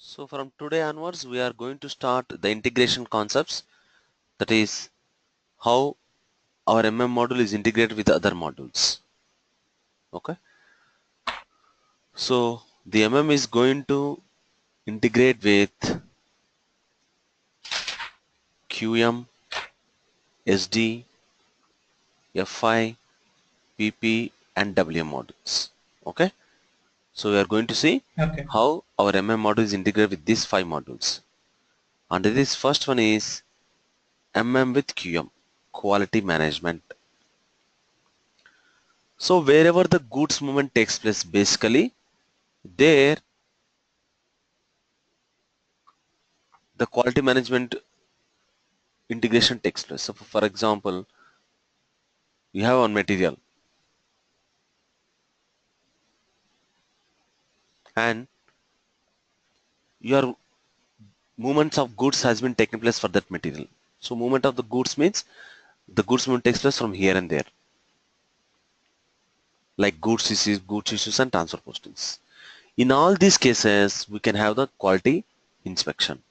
So from today onwards, we are going to start the integration concepts. That is how our MM module is integrated with other modules. Okay. So the MM is going to integrate with QM, SD, FI, PP, and WM modules. Okay. So we are going to see Okay. how our MM module is integrated with these 5 modules. And this first one is MM with QM, quality management. So wherever the goods movement takes place, basically there the quality management integration takes place. So for example, you have one material and your movements of goods has been taken place for that material. So movement of the goods means the goods movement takes place from here and there, like goods issues and transfer postings. In all these cases, we can have the quality inspection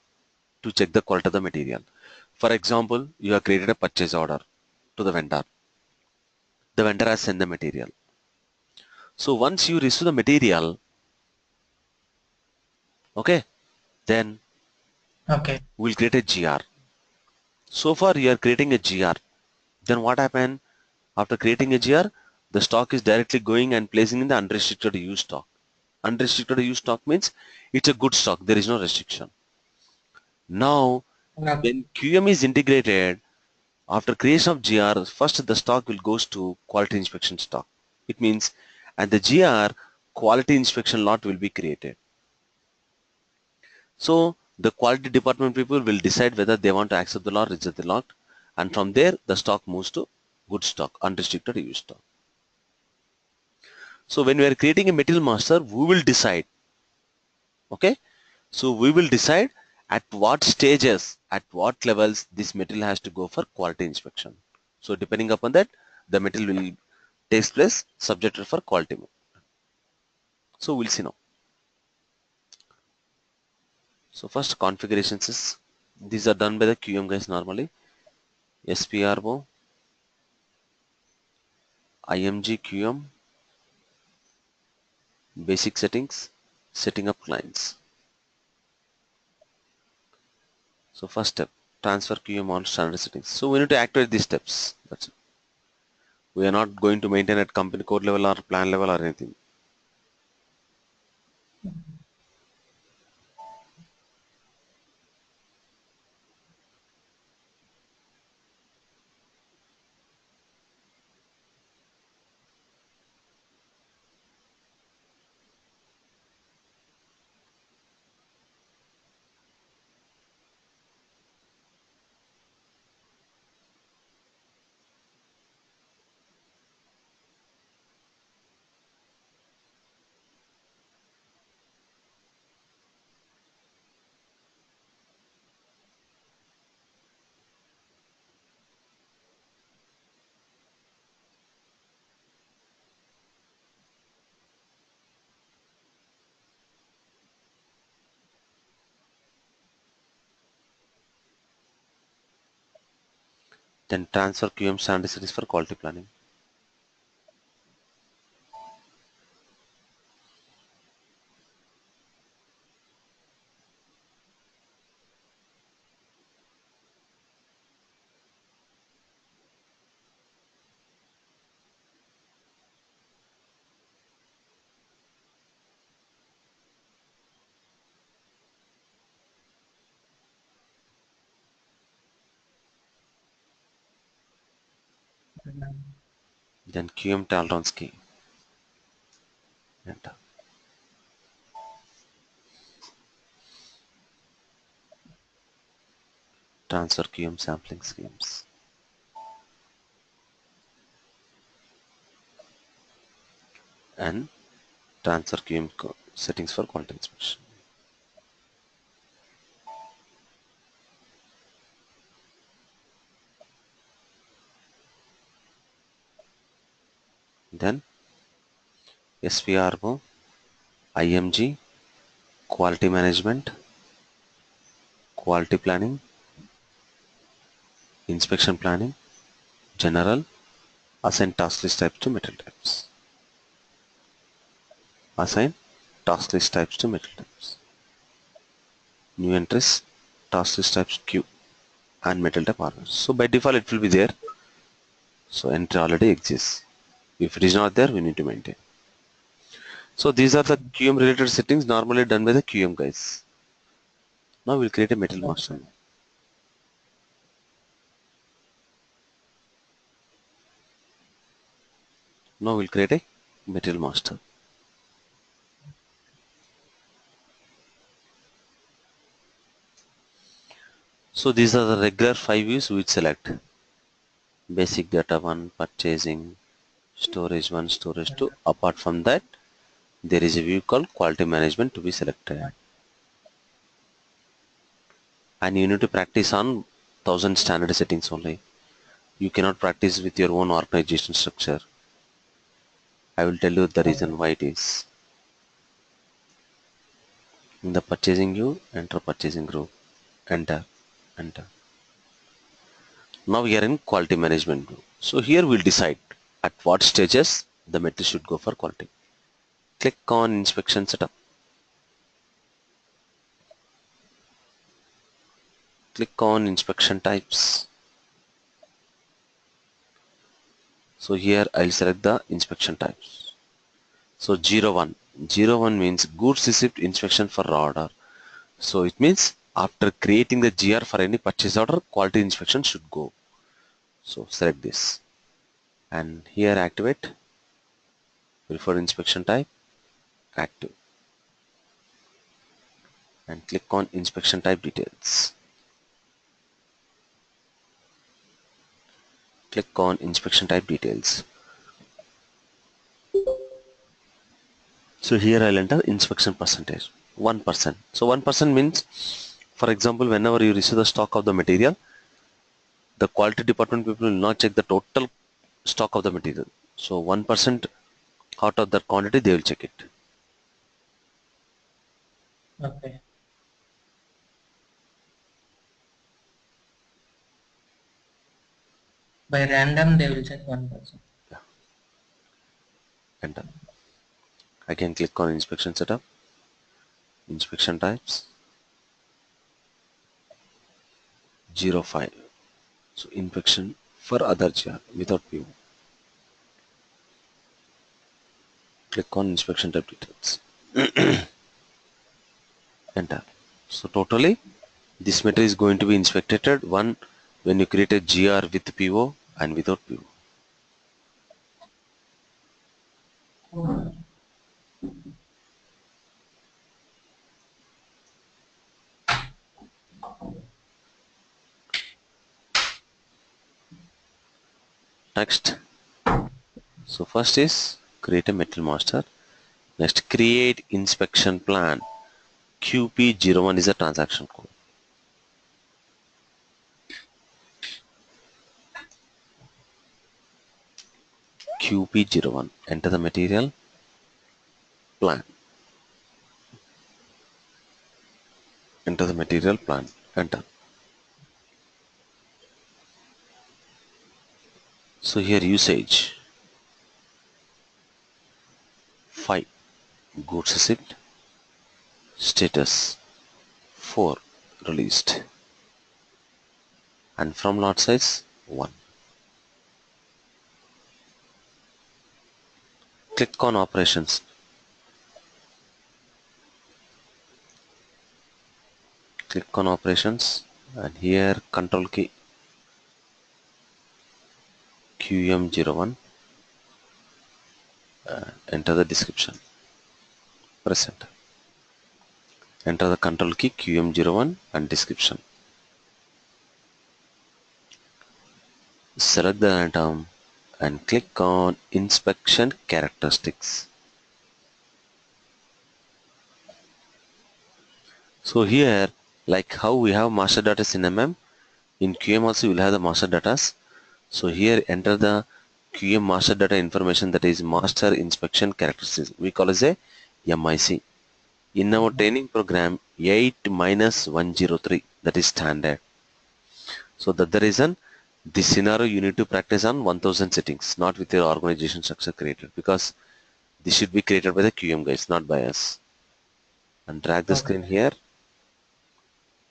to check the quality of the material. For example, you have created a purchase order to the vendor. The vendor has sent the material. So once you receive the material, okay, then Okay. we'll create a GR. So far you are creating a GR. Then what happened? After creating a GR, the stock is directly going and placing in the unrestricted use stock. Unrestricted use stock means it's a good stock. There is no restriction. Now, Okay. when QM is integrated, after creation of GR, first the stock will goes to quality inspection stock. It means at the GR, quality inspection lot will be created. So the quality department people will decide whether they want to accept the lot, reject the lot, and from there the stock moves to good stock, unrestricted use stock. So when we are creating a material master, we will decide. Okay, so we will decide at what stages, at what levels this material has to go for quality inspection. So depending upon that, the material will takes place subjected for quality. So we'll see now. So first configurations is these are done by the QM guys normally. SPRO, IMG QM, basic settings, setting up clients. So first step, transfer QM on standard settings. So we need to activate these steps. That's it. We are not going to maintain at company code level or plan level or anything. Then transfer QM standard settings for quality planning. Then QM tolerance key. Enter. Transfer QM sampling schemes. And transfer QM settings for quality inspection. Then SPRO, IMG, quality management, quality planning, inspection planning, general, assign task list types to material types. Assign task list types to material types. New entries, task list types Q and material type R. So by default it will be there. So entry already exists. If it is not there, we need to maintain. So these are the QM related settings normally done by the QM guys. Now we'll create a material master. Now we'll create a material master. So these are the regular 5 views we select. Basic data 1, purchasing, storage 1, storage 2. Apart from that, there is a view called quality management to be selected. And you need to practice on 1000 standard settings only. You cannot practice with your own organization structure. I will tell you the reason why it is. In the purchasing view, enter purchasing group. Enter, enter. Now we are in quality management view. So here we'll decide at what stages the material should go for quality. Click on inspection setup. Click on inspection types. So here I'll select the inspection types. So 01. 01 means goods receipt inspection for raw order. So it means after creating the GR for any purchase order, quality inspection should go. So select this. And here activate preferred inspection type, active. And click on inspection type details. Click on inspection type details. So here I'll enter inspection percentage 1%. So 1% means, for example, whenever you receive the stock of the material, the quality department people will not check the total stock of the material. So 1% out of that quantity they will check it. Okay. By random, they will check 1%. Yeah. Enter. Again click on inspection setup, inspection types, 05. So inspection for other GR without PO. Click on inspection type details. Enter. So totally this material is going to be inspected one when you create a GR with PO and without PO. Next, so first is create a material master. Next, create inspection plan. QP01 is a transaction code. QP01. Enter the material plan. Enter the material plan. Enter. So here usage 5. Goods receipt. Status 4. Released. And from lot size 1. Click on operations. Click on operations and here control key QM01. Enter the description. Press enter. Enter the control key QM01 and description. Select the item and click on inspection characteristics. So here, like how we have master data in MM, in QM also you will have the master data. So here enter the QM master data information, that is master inspection characteristics. We call as a MIC. In our training program, 8 minus 103, that is standard. So that's the reason this scenario you need to practice on 1000 settings, not with your organization structure created, because this should be created by the QM guys, not by us. And drag the Okay. screen here.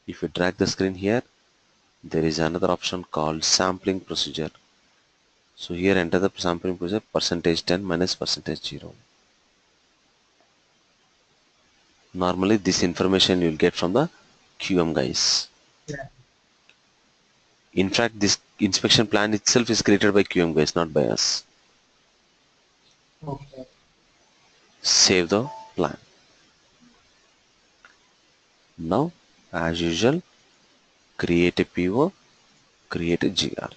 If you drag the screen here, there is another option called sampling procedure. So here enter the sampling procedure percentage 10 minus percentage 0. Normally this information you'll get from the QM guys. Yeah. In fact, this inspection plan itself is created by QM guys, not by us. Okay. Save the plan. Now, as usual, create a PO, create a GR.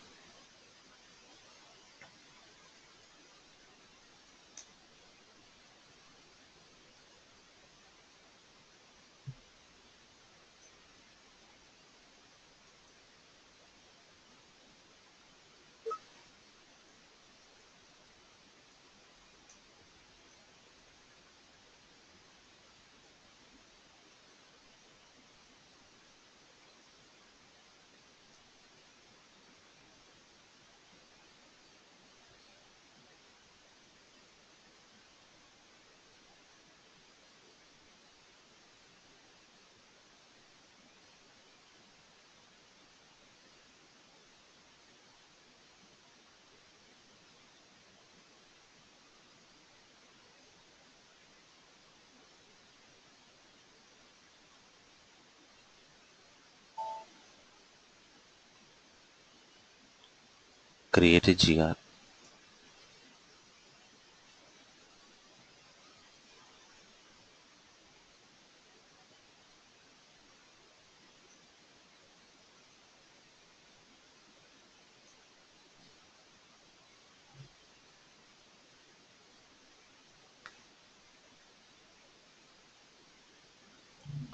Create a GR.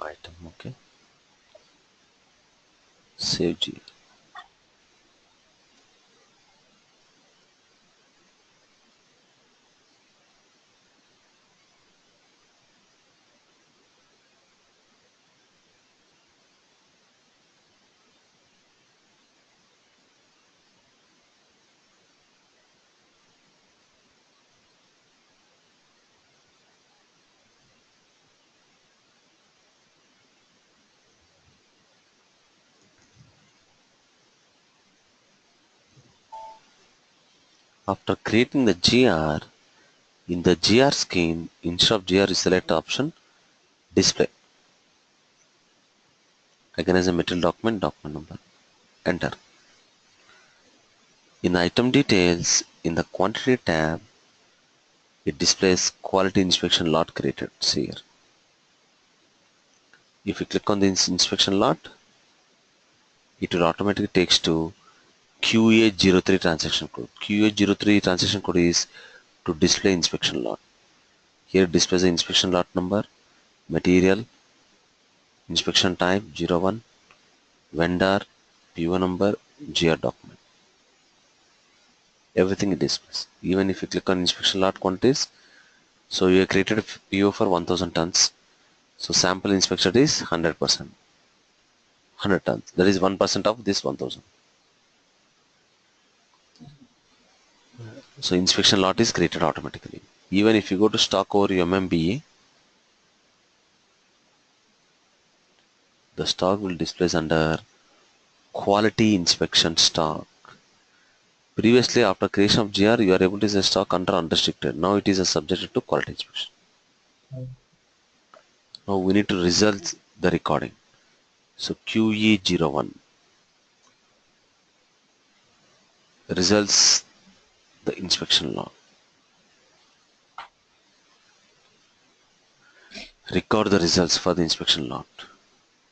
Item, okay. Save GR. After creating the GR, in the GR scheme, instead of GR, you select the option display. Again as a material document, document number. Enter. In item details, in the quantity tab, it displays quality inspection lot created. See here. If you click on the inspection lot, it will automatically takes to QA03 transaction code. QA03 transaction code is to display inspection lot. Here it displays the inspection lot number, material, inspection type 01, vendor, PO number, GR document. Everything it displays. Even if you click on inspection lot quantities, so you have created a PO for 1000 tons. So sample inspected is 100%. 100 tons. That is 1% of this 1000. So inspection lot is created automatically. Even if you go to stock over MMBA, the stock will display under quality inspection stock. Previously, after creation of GR, you are able to see stock under unrestricted. Now it is a subject to quality inspection. Okay. Now we need to result the recording. So QE01 results the inspection log. Record the results for the inspection lot.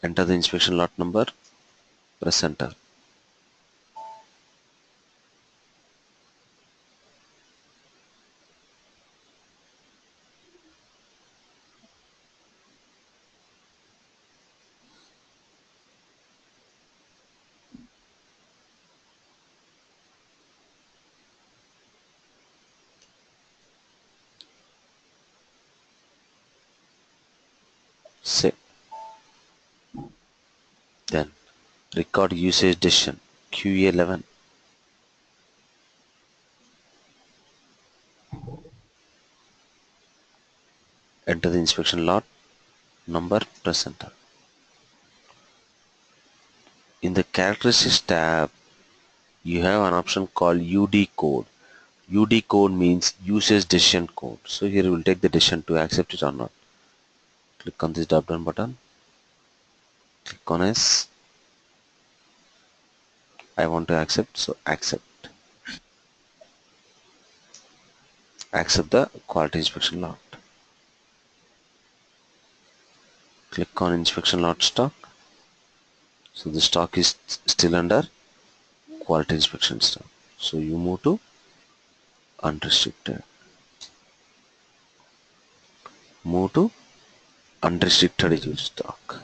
Enter the inspection lot number. Press enter. Save. Then record usage decision QE11. Enter the inspection lot number, press enter. In the characteristics tab, you have an option called UD code. UD code means usage decision code. So here you will take the decision to accept it or not. Click on this drop down button. Click on yes. I want to accept, so accept. Accept the quality inspection lot. Click on inspection lot stock. So the stock is still under quality inspection stock. So you move to unrestricted. Move to unrestricted use stock.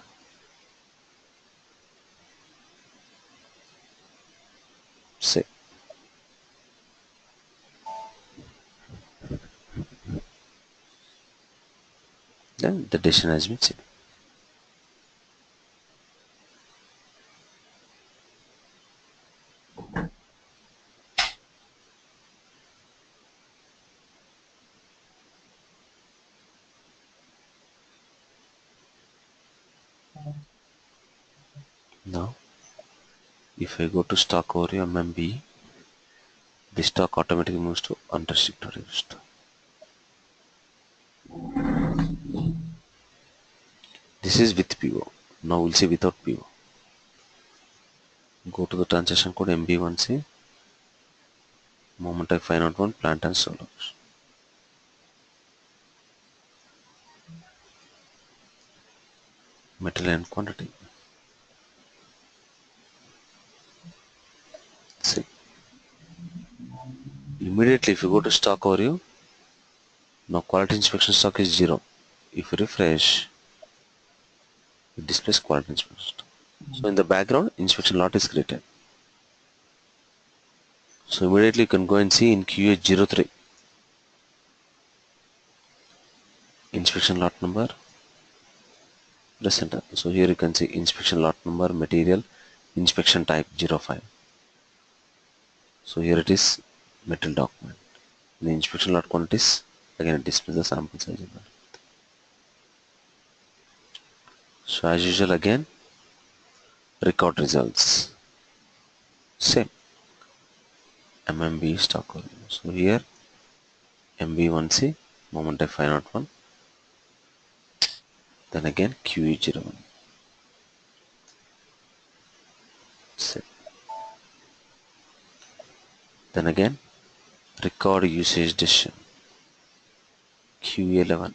Save. Then the decision has been saved. Now, if I go to stock overview MMB, the stock automatically moves to unrestricted use stock. This is with PO. Now we'll see without PO. Go to the transaction code MB1C. Moment I find out one plant and solos. Material and quantity. See. Immediately if you go to stock overview, now quality inspection stock is 0. If you refresh, it displays quality inspection stock. So in the background, inspection lot is created. So immediately you can go and see in QH03 inspection lot number, press enter. So here you can see inspection lot number, material, inspection type 05. So here it is material document. In the inspection lot quantities, again it displays the sample size. So as usual again, record results. Same. MMB stock overview. So here MB1C, moment F501, then again QE01. Same. Then again record usage decision QE11.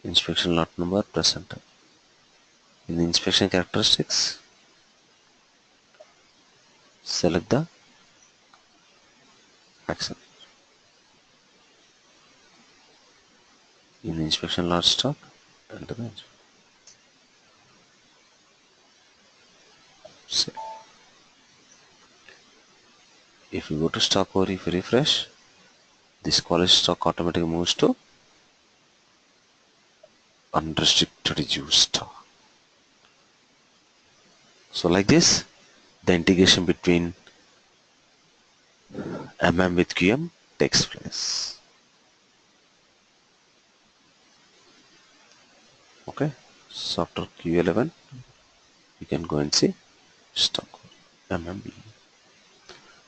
Inspection lot number, press enter. In the inspection characteristics, select the accept. In the inspection lot stock, enter the inspection. Save. If you go to stock or if you refresh, this quality stock automatically moves to unrestricted use stock. So like this, the integration between MM with QM takes place. Okay, so after Q11, you can go and see stock MMB.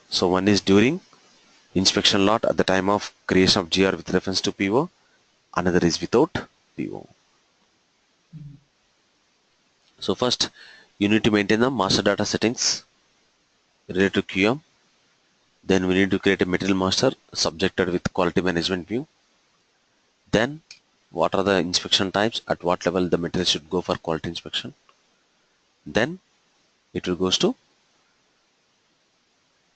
So one is during inspection lot at the time of creation of GR with reference to PO, another is without PO. So first, you need to maintain the master data settings related to QM. Then we need to create a material master subjected with quality management view. Then what are the inspection types, at what level the material should go for quality inspection. Then it will goes to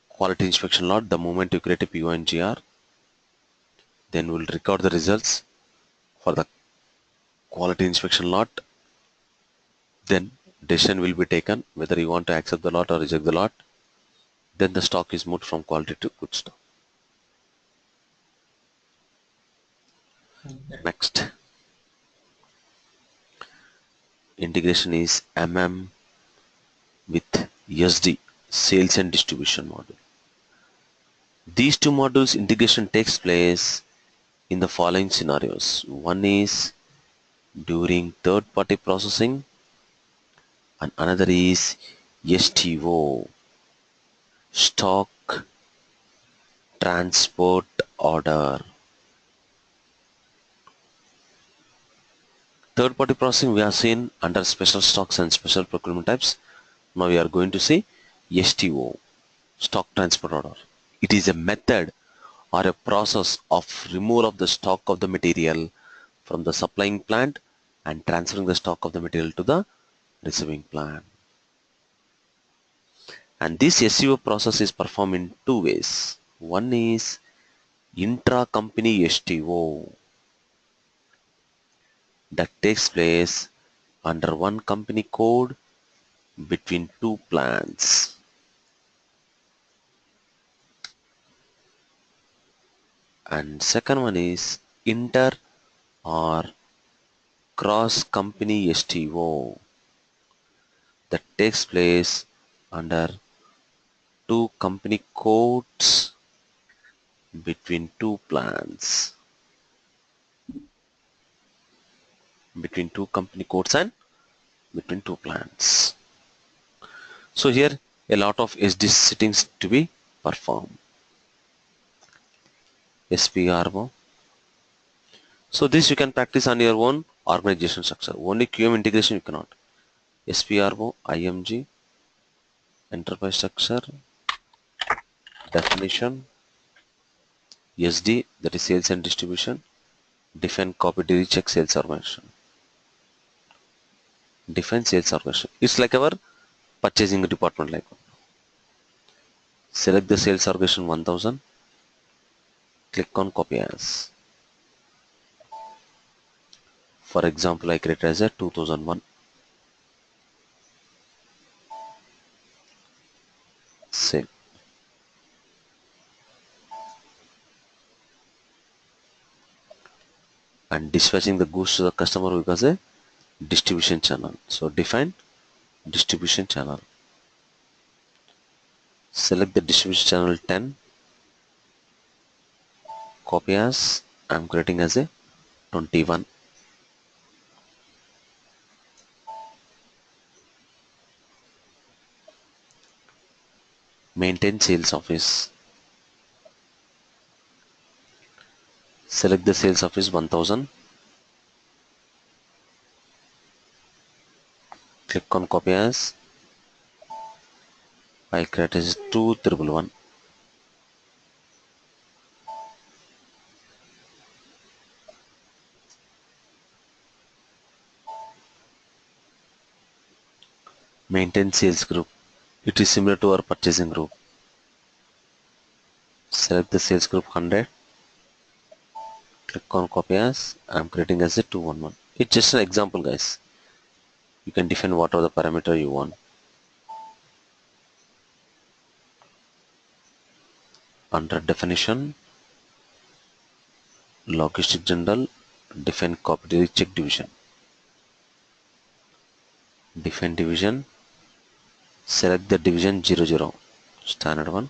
quality inspection lot the moment you create a PO and GR. Then we'll record the results for the quality inspection lot. Then decision will be taken whether you want to accept the lot or reject the lot. Then the stock is moved from quality to good stock. Okay. Next. integration is with SD, sales and distribution module. These two modules integration takes place in the following scenarios. One is during third party processing and another is STO, stock transport order. Third party processing we have seen under special stocks and special procurement types. Now we are going to see STO, stock transport order. It is a method or a process of removal of the stock of the material from the supplying plant and transferring the stock of the material to the receiving plant. And this SEO process is performed in two ways. One is intra-company STO that takes place under one company code between two plants. And second one is inter or cross company STO that takes place under two company codes between two plants. Between two company codes and between two plants. So here a lot of SD settings to be performed. SPRO. So this you can practice on your own organization structure. Only QM integration you cannot. SPRO, IMG, enterprise structure, definition, SD that is sales and distribution, define copy delete check sales organization. Define sales organization. It's like our purchasing department like. Select the sales organization 1000. Click on copy as. For example, I create as a 2001. Save. And dispatching the goods to the customer because a distribution channel. So define distribution channel. Select the distribution channel 10. Copy as. I'm creating as a 21. Maintain sales office. Select the sales office 1000. Click on copy as. I create as 2111. Maintain sales group. It is similar to our purchasing group. Select the sales group 100. Click on copy as. I'm creating as a 211. It's just an example, guys. You can define whatever the parameter you want. Under definition, logistic general, define copy delete check division. Define division. Select the division 00. Standard one.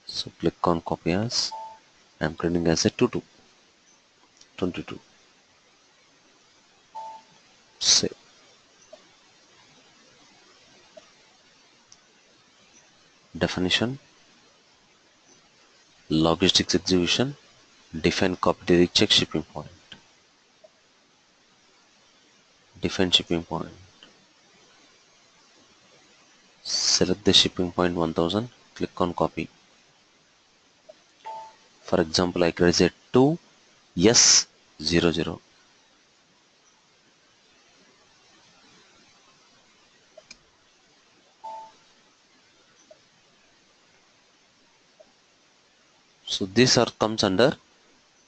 So click on copy as. I'm creating as a 22. Save. Definition. Logistics execution. Define copy delete check shipping point. Define shipping point. Select the shipping point 1000. Click on copy. For example, I create 2S00. So these are comes under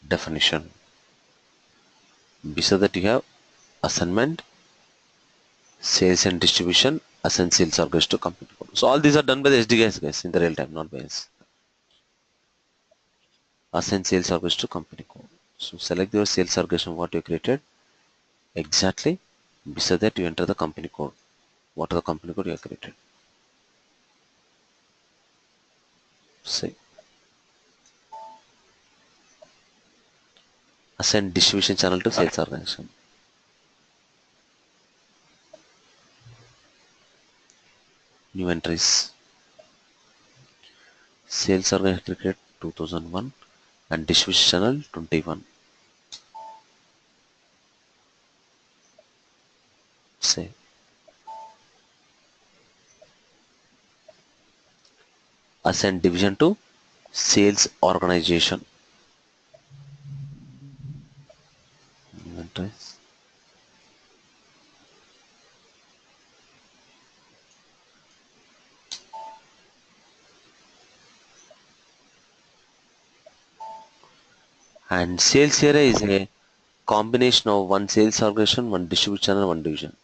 definition. Besides that you have assignment, sales and distribution, assign sales organization to company code. So all these are done by the SD guys in the real time, not by us. Assign sales organization to company code. So select your sales organization what you created exactly. Beside that, you enter the company code. What are the company code you have created? Say, assign distribution channel to sales organization. New entries. Sales organization created 2001 and distribution channel 21. Say, assign division to sales organization. New entries. And sales area is a combination of one sales organization, one distribution channel, one division.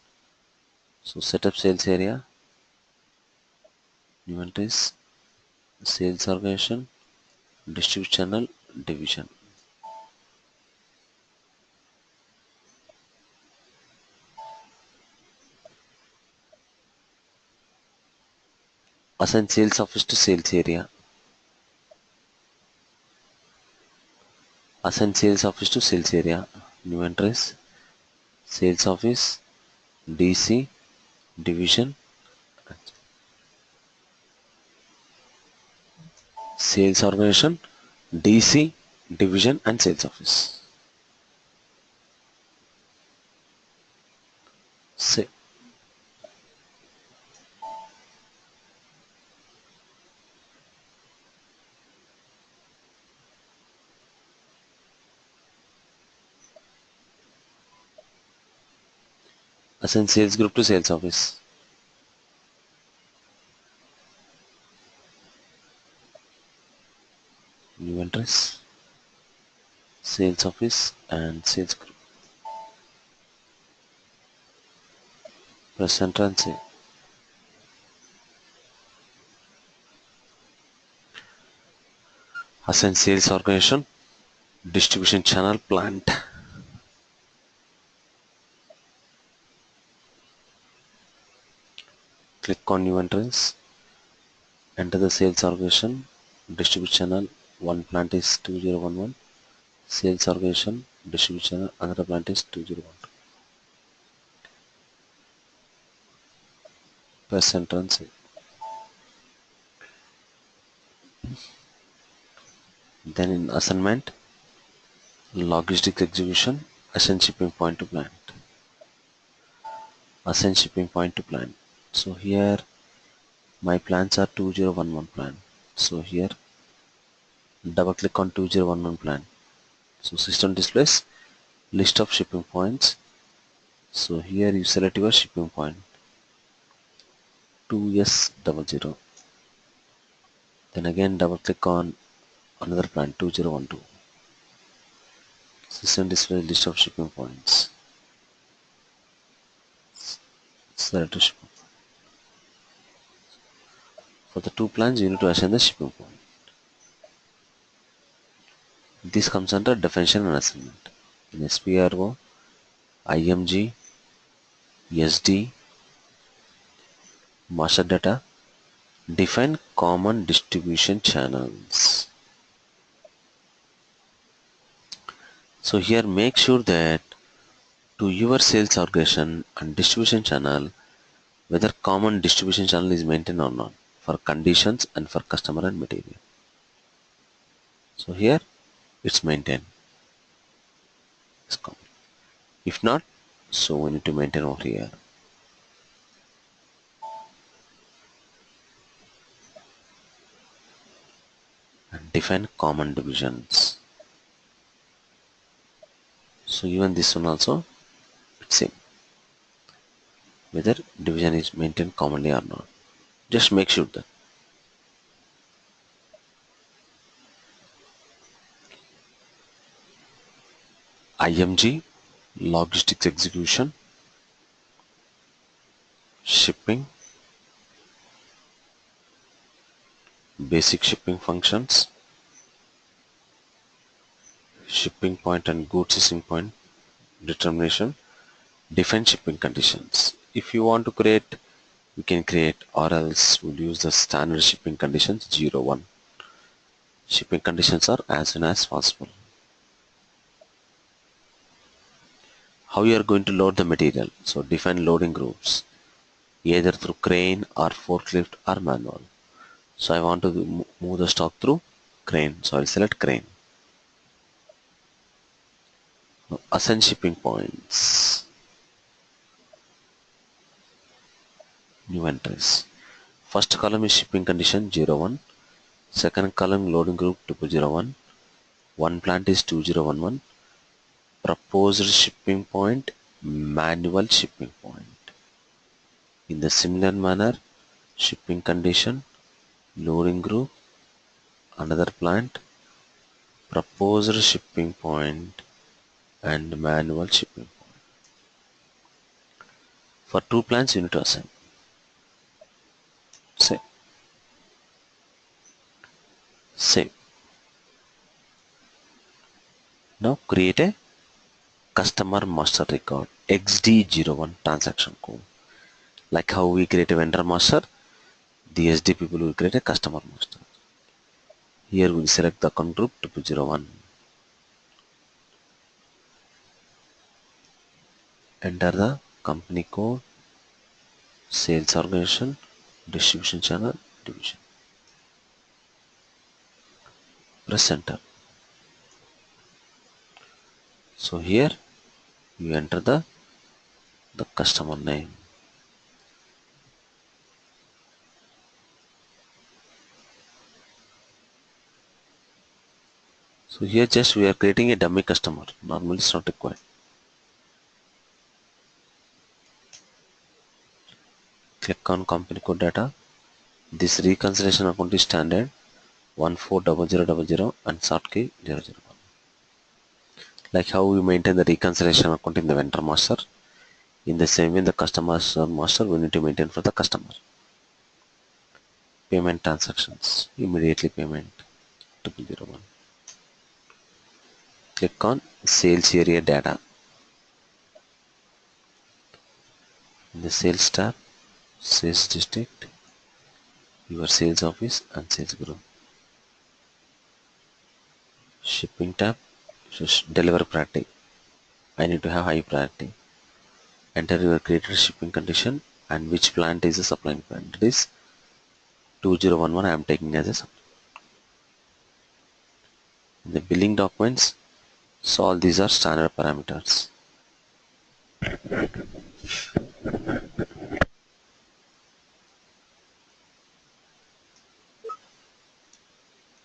So set up sales area, new entries, sales organization, distribution channel, division. Assign sales office to sales area. Assign sales office to sales area. New entries, sales office, DC, division, sales organization, DC, division and sales office. Say, assign sales group to sales office. New entries, sales office and sales group. Press enter and say, assign sales organization, distribution channel, plant. Click on new entrance, enter the sales organization, distribution channel, one plant is 2011, sales organization, distribution channel, another plant is 2012. Press enter and save. Then in assignment, logistic execution, assign shipping point to plant. Assign shipping point to plant. So here my plants are 2011 plant. So here double click on 2011 plant. So system displays list of shipping points. So here you select your shipping point 2S00. Then again double click on another plant 2012. System displays list of shipping points. Select a shipping. For the two plants you need to assign the shipping point. This comes under definition and assignment. In SPRO, IMG, SD, master data, define common distribution channels. So here make sure that to your sales organization and distribution channel whether common distribution channel is maintained or not for conditions and for customer and material. So here it's maintained. It's common. If not, so we need to maintain over here. And define common divisions. So even this one also it's same. Whether division is maintained commonly or not. Just make sure that. IMG, logistics execution, shipping, basic shipping functions, shipping point and goods shipping point determination, Define shipping conditions. If you want to create, you can create, or else we'll use the standard shipping conditions 0, 1. Shipping conditions are as soon as possible. How you are going to load the material? So define loading groups, either through crane or forklift or manual. So I want to move the stock through crane, so I'll select crane. Now assign shipping points, new entries. First column is shipping condition 0, 1. Second column loading group 2001. One plant is 2011. Proposed shipping point, manual shipping point. In the similar manner, shipping condition, loading group, another plant, proposed shipping point, and manual shipping point. For 2 plants, you need to assign. Save. Save. Now create a customer master record XD01 transaction code. Like how we create a vendor master, the SD people will create a customer master. Here we'll select the account group 201. Enter the company code, sales organization, distribution channel, division. Press enter. So here you enter the customer name. So here just we are creating a dummy customer. Normally it's not required. Click on company code data. This reconciliation account is standard 140000 and sort key 001. Like how we maintain the reconciliation account in the vendor master, in the same way in the customer master we need to maintain for the customer. Payment transactions, immediately payment 001. Click on sales area data. In the sales tab, sales district, your sales office and sales group. Shipping tab, so deliver priority. I need to have high priority. Enter your created shipping condition and which plant is the supplying plant. It is 2011 I am taking as a supply. In the billing documents, so all these are standard parameters.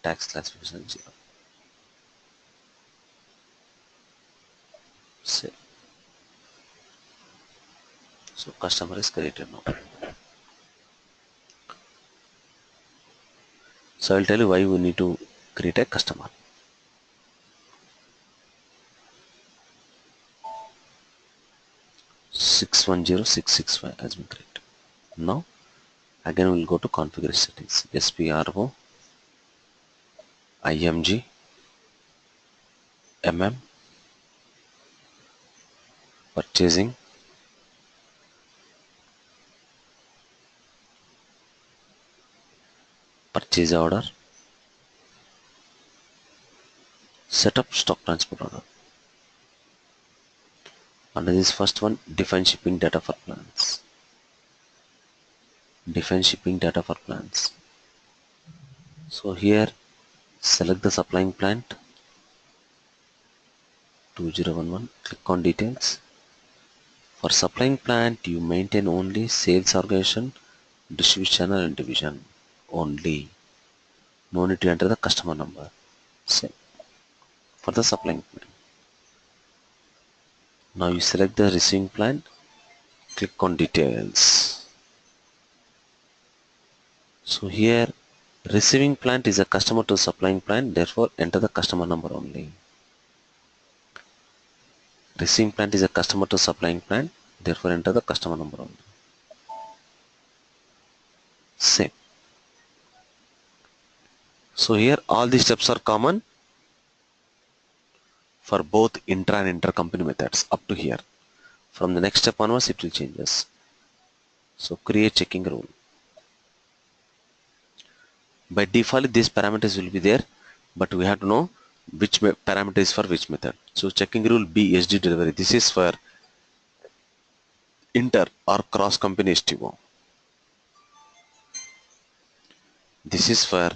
Tax classification 0. Save. So customer is created now. So I'll tell you why we need to create a customer. Six 10665 has been created. Now again we'll go to configure settings. SPRO, IMG, MM, purchasing, purchase order, set up stock transport order. Under this first one, define shipping data for plants. Define shipping data for plants. So here select the supplying plant 2011, click on details. For supplying plant you maintain only sales organization, distribution channel and division only. No need to enter the customer number. Same for the supplying plant. Now you select the receiving plant, click on details. So here receiving plant is a customer to supplying plant, therefore enter the customer number only. Receiving plant is a customer to supplying plant, therefore enter the customer number only. Same. So here all these steps are common for both intra and intercompany methods up to here. From the next step onwards, it will changes. So create checking rule. By default, these parameters will be there, but we have to know which parameter is for which method. So checking rule B SD delivery. This is for inter or cross company STO. This is for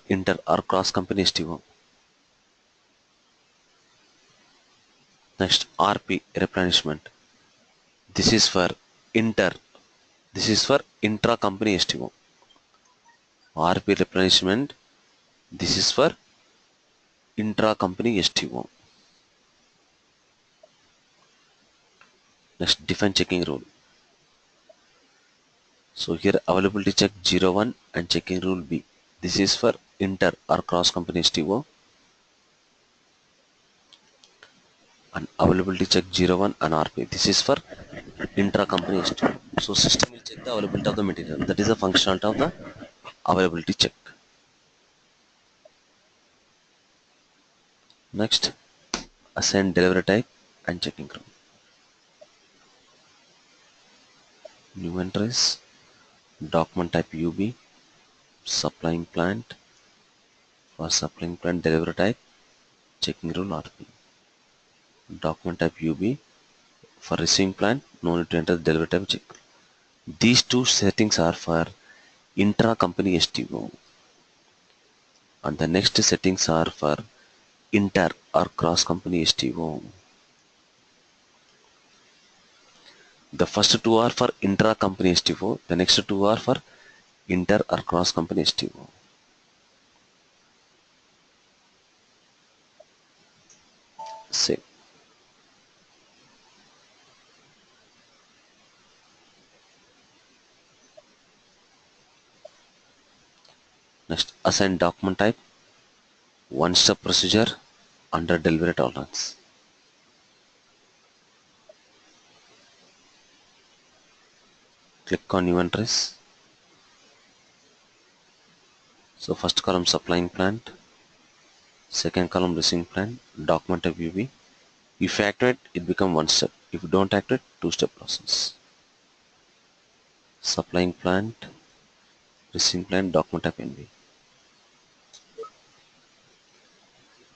inter or cross company STO. Next RP replenishment. This is for inter. This is for intra company STO. RP replenishment. This is for intra company STO. Next define checking rule. So here availability check 01 and checking rule B. This is for inter or cross company STO, and availability check 01 and RP. This is for intra company STO. So system will check the availability of the material. That is the functionality of the availability check. Next, assign delivery type and checking rule. New entries, document type UB, supplying plant. For supplying plant delivery type, checking rule RP. Document type UB. For receiving plant, no need to enter the delivery type check. These two settings are for intra-company STO, and the next settings are for inter or cross-company STO. The first two are for intra-company STO, the next two are for inter or cross-company STO. Save. Next, assign document type, one-step procedure under delivery tolerance. Click on new entries. So first column supplying plant, second column receiving plant, document type UB. If you activate, it becomes one step. If you don't activate, two-step process. Supplying plant, receiving plant, document type NB.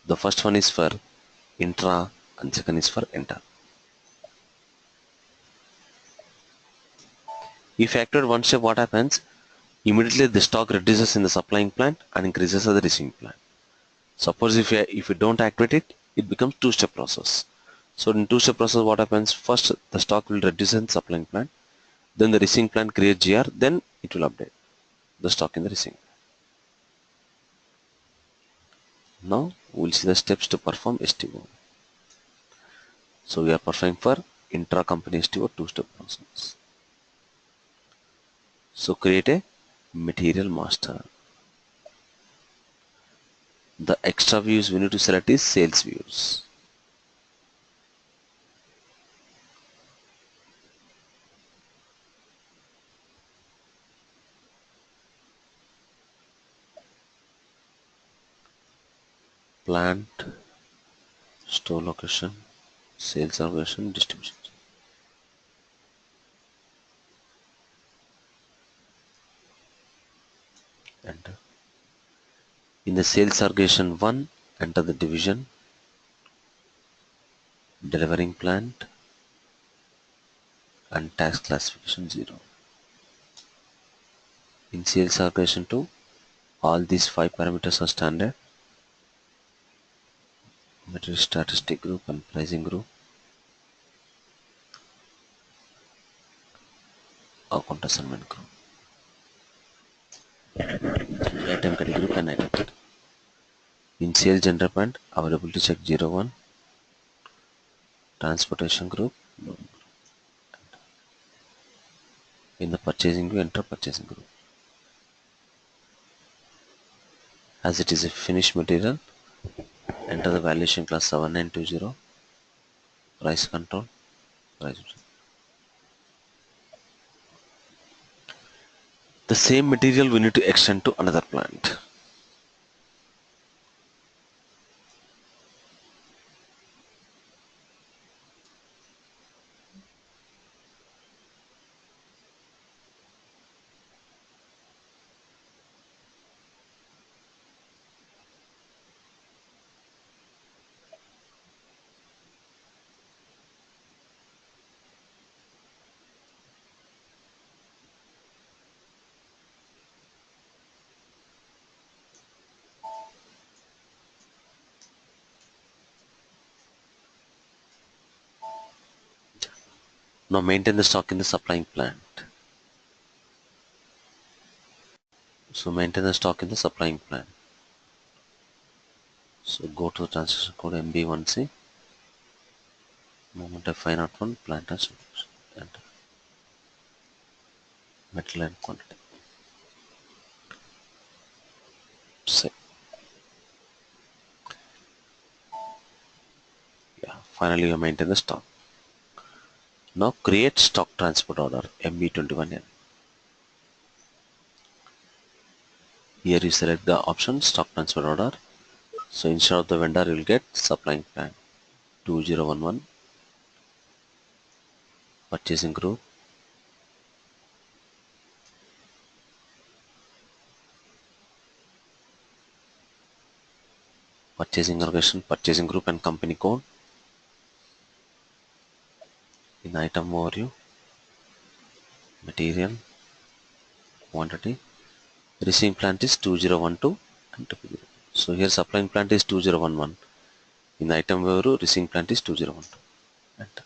The first one is for intra and second is for inter. If you activate one step, what happens? Immediately the stock reduces in the supplying plant and increases at the receiving plant. Suppose if you don't activate it, it becomes two-step process. So in two-step process, what happens? First, the stock will reduce in supplying plant, then the receiving plant creates GR, then it will update the stock in the receiving plant. Now we'll see the steps to perform STO. So we are performing for intra-company STO two-step process. So create a material master. The extra views we need to select is sales views. Plant, store location, sales organization, distribution. Enter. In the sales organization 1, enter the division, delivering plant, and tax classification 0. In sales organization 2, all these 5 parameters are standard. Material statistic group and pricing group. Account assignment group. Item category group and item category. In sales general plant, availability check 01. Transportation group. In the purchasing group, enter purchasing group. As it is a finished material, enter the valuation class 7920. price control, price. The same material we need to extend to another plant. Now maintain the stock in the supplying plant. So maintain the stock in the supplying plant. So go to the transaction code MB1C, moment F501, plant and solution, enter metal and quantity. Save. Yeah, finally you maintain the stock. Now create stock transport order MB21N. Here you select the option stock transfer order. So instead of the vendor, you will get supplying plant 2011 purchasing group, purchasing organization, purchasing group and company code. In item overview, material, quantity, receiving plant is 2012 and typical. So here supplying plant is 2011. In item overview, receiving plant is 2012. Enter.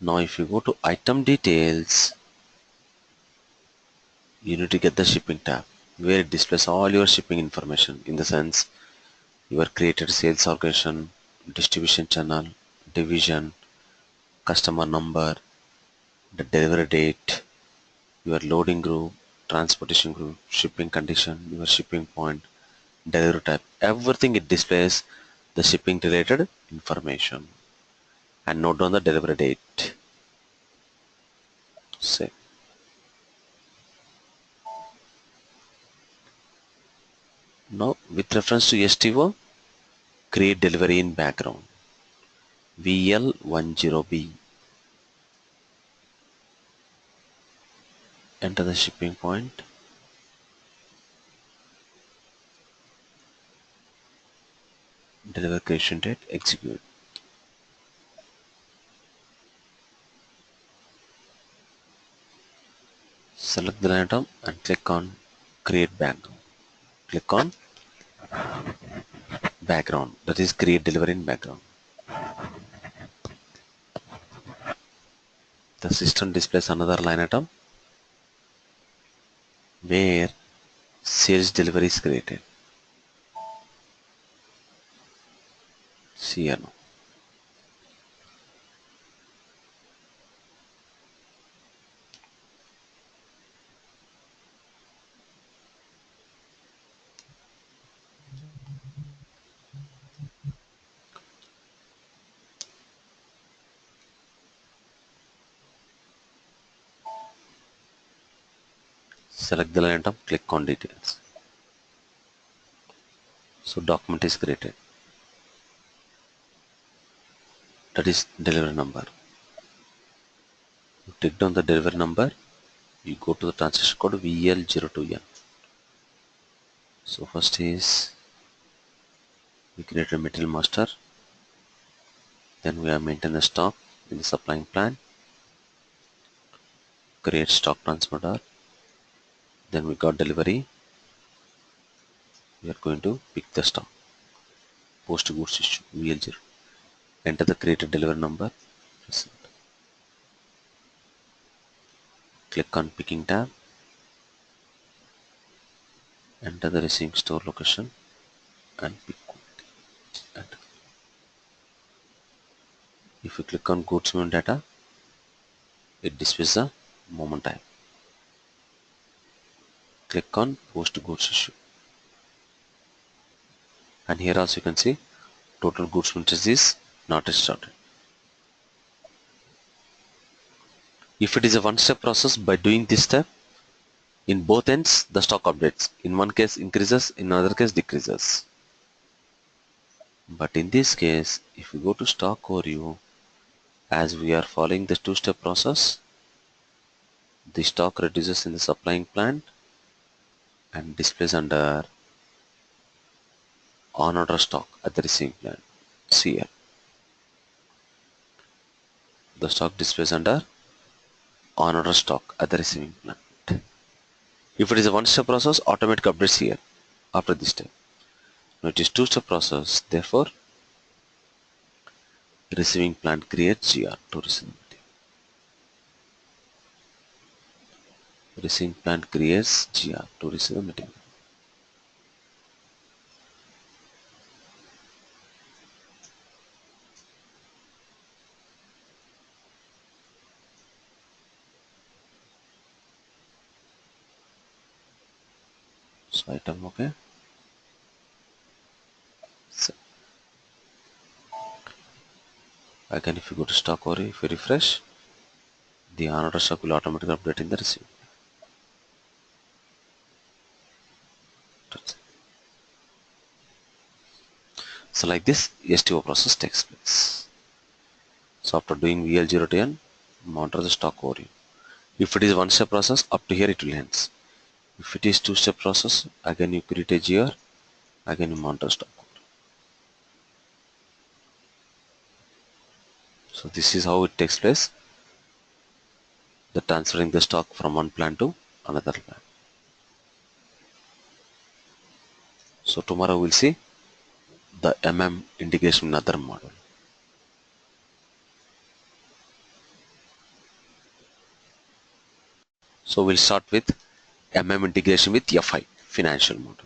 Now if you go to item details, you need to get the shipping tab where it displays all your shipping information, in the sense your created sales organization, distribution channel, division, customer number, the delivery date, your loading group, transportation group, shipping condition, your shipping point, delivery type, everything it displays the shipping related information. And note down the delivery date. Save. Now with reference to STO, create delivery in background VL10B. Enter the shipping point, deliver creation date, execute. Select the item and click on create background. Click on background, that is create delivery in background. The system displays another line item where sales delivery is created. See here now. Select the line item, click on details. So document is created. That is delivery number. You take down the delivery number, you go to the transaction code VL02N. So first is we create a material master, then we have maintain the stock in the supplying plan, create stock transporter, then we got delivery, we are going to pick the stock, post goods issue VL0, enter the created delivery number, click on picking tab, enter the receiving store location and pick quantity. Enter. If you click on goods movement data, it displays the moment type. Click on post goods issue. And here also you can see total goods purchase is not yet started. If it is a one-step process, by doing this step, in both ends, the stock updates. In one case increases, in another case decreases. But in this case, if we go to stock overview, as we are following the two-step process, the stock reduces in the supplying plant and displays under on order stock at the receiving plant. See here, the stock displays under on order stock at the receiving plant. If it is a one-step process, automatic updates here after this step. Now it is two-step process, therefore receiving plant creates GR to receive the material. Receiving plant creates GR to receive the material. So item okay. So again, if you go to stock or if you refresh, the on order stock will automatically update in the receipt. So like this, STO process takes place. So after doing VL0 to N, monitor the stock overview. If it is one-step process, up to here it will end. If it is two-step process, again you create a GR, again you monitor stock overview. So this is how it takes place, the transferring the stock from one plant to another plant. So tomorrow we'll see the integration in another model. So we'll start with integration with FI, financial model.